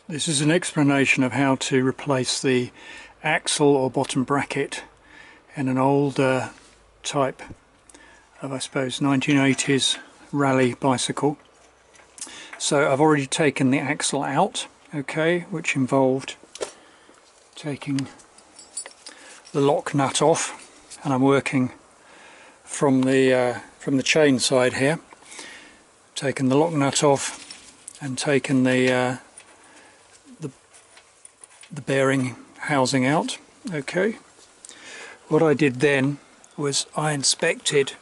This is an explanation of how to replace the axle or bottom bracket in an older type of, I suppose, 1980s rally bicycle. So I've already taken the axle out, okay, which involved taking the lock nut off, and I'm working from the chain side here. Taken the lock nut off and taken the bearing housing out. Okay, what I did then was I inspected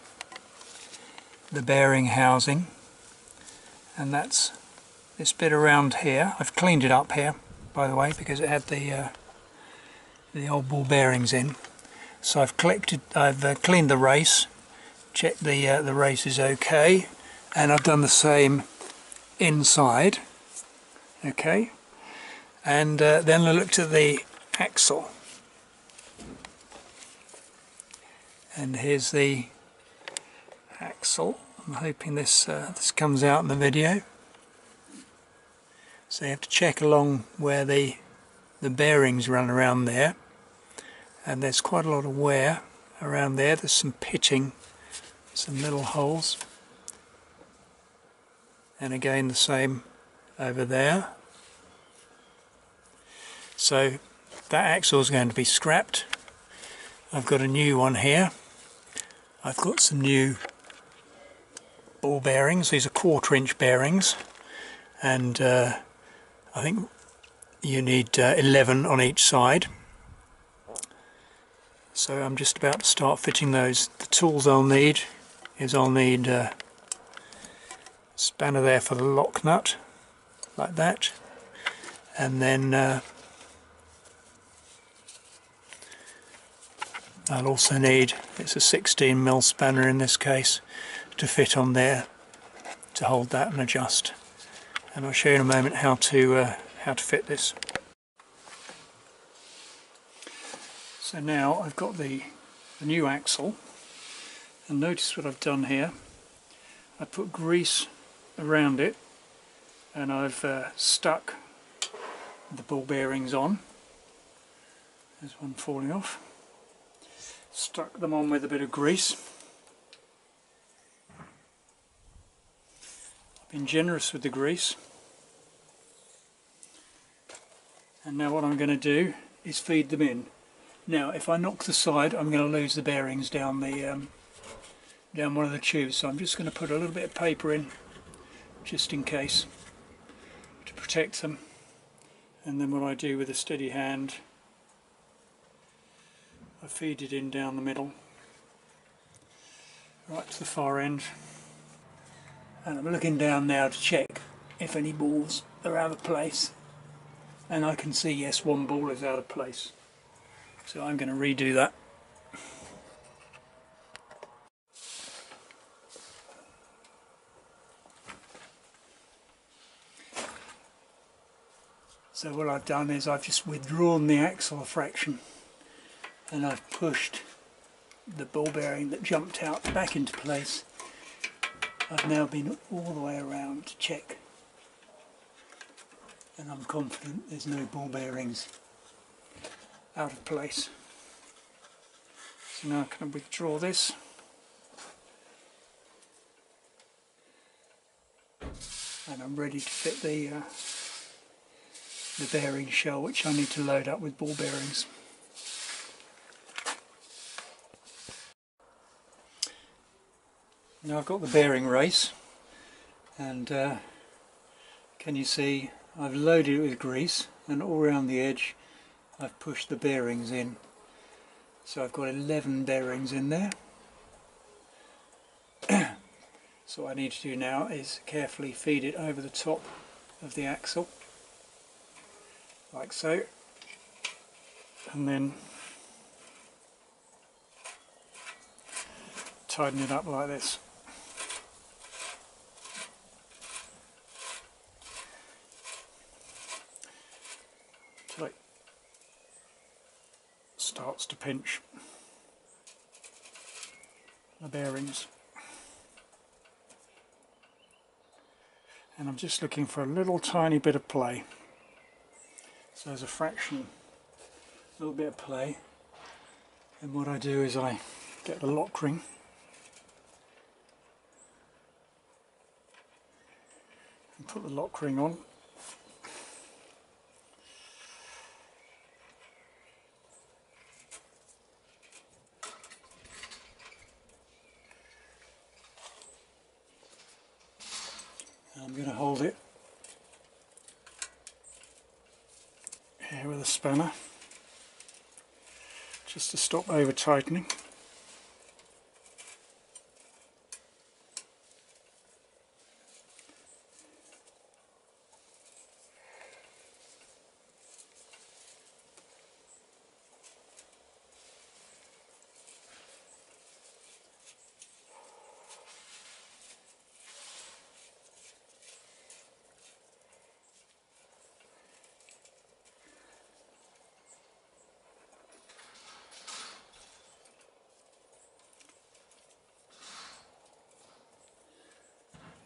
the bearing housing, and that's this bit around here. I've cleaned it up here, by the way, because it had the old ball bearings in. So I've cleaned the race, checked the race is okay, and I've done the same inside. Okay, and then I looked at the axle, and here's the axle. I'm hoping this comes out in the video. So you have to check along where the bearings run around there, and there's quite a lot of wear around there. There's some pitting, some little holes, and again the same over there. So that axle is going to be scrapped. I've got a new one here. I've got some new ball bearings. These are 1/4 inch bearings, and I think you need 11 on each side. So I'm just about to start fitting those. The tools I'll need is a spanner there for the lock nut, like that, and then I'll also need, it's a 16mm spanner in this case, to fit on there to hold that and adjust. And I'll show you in a moment how to fit this. So now I've got the new axle, and notice what I've done here. I put grease around it, and I've stuck the ball bearings on. There's one falling off. Stuck them on with a bit of grease. I've been generous with the grease. And now what I'm going to do is feed them in. Now if I knock the side, I'm going to lose the bearings down down one of the tubes, so I'm just going to put a little bit of paper in just in case to protect them. And then what I do with a steady hand, I feed it in down the middle, right to the far end, and I'm looking down now to check if any balls are out of place, and I can see yes, one ball is out of place, so I'm going to redo that. So what I've done is I've just withdrawn the axle a fraction, and I've pushed the ball bearing that jumped out back into place. I've now been all the way around to check, and I'm confident there's no ball bearings out of place. So now I can withdraw this, and I'm ready to fit the bearing shell, which I need to load up with ball bearings. Now I've got the bearing race, and can you see I've loaded it with grease, and all around the edge I've pushed the bearings in. So I've got 11 bearings in there. So what I need to do now is carefully feed it over the top of the axle, like so, and then tighten it up like this. Till it starts to pinch the bearings. And I'm just looking for a little tiny bit of play. So there's a fraction, a little bit of play, and what I do is I get the lock ring and put the lock ring on. I'm going to hold it here with a spanner just to stop over tightening.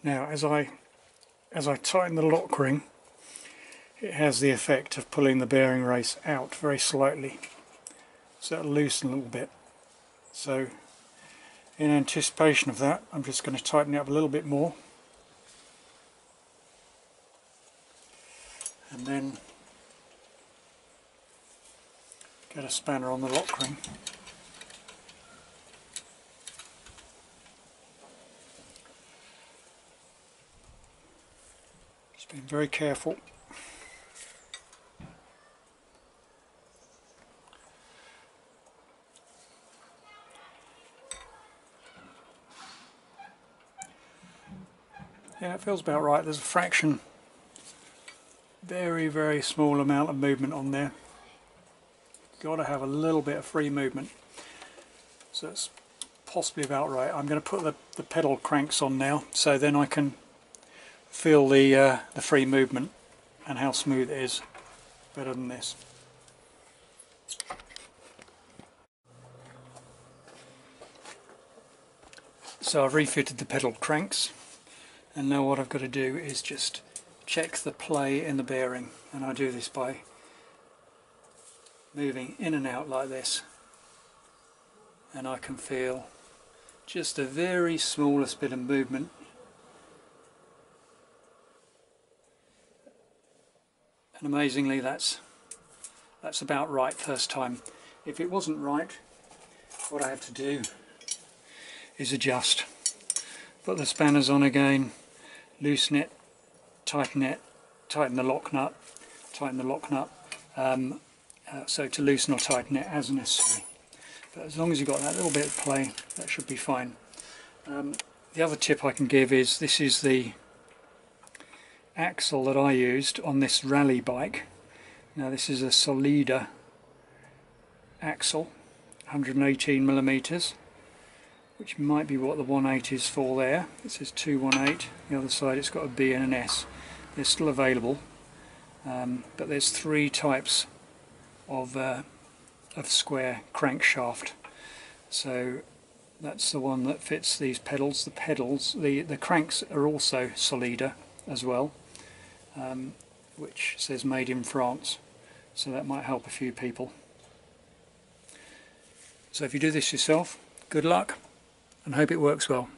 Now as I tighten the lock ring, it has the effect of pulling the bearing race out very slightly, so it'll loosen a little bit. So in anticipation of that, I'm just going to tighten it up a little bit more, and then get a spanner on the lock ring. Just being very careful. Yeah, it feels about right. There's a fraction, very small amount of movement on there. Got to have a little bit of free movement, so it's possibly about right. I'm going to put the pedal cranks on now, so then I can feel the free movement and how smooth it is better than this. So I've refitted the pedal cranks, and now what I've got to do is just check the play in the bearing, and I do this by moving in and out like this, and I can feel just the very smallest bit of movement, and amazingly that's about right first time. If it wasn't right, what I have to do is adjust, put the spanners on again, loosen it, tighten the lock nut, so to loosen or tighten it as necessary. But as long as you've got that little bit of play, that should be fine. The other tip I can give is, this is the axle that I used on this rally bike. Now this is a Solida axle, 118mm, which might be what the 1.8 is for there. It says 218, the other side it's got a B and an S. They're still available, but there's 3 types of square crankshaft. So that's the one that fits these pedals. The cranks are also Solida as well, which says made in France, so that might help a few people. So if you do this yourself, good luck and hope it works well.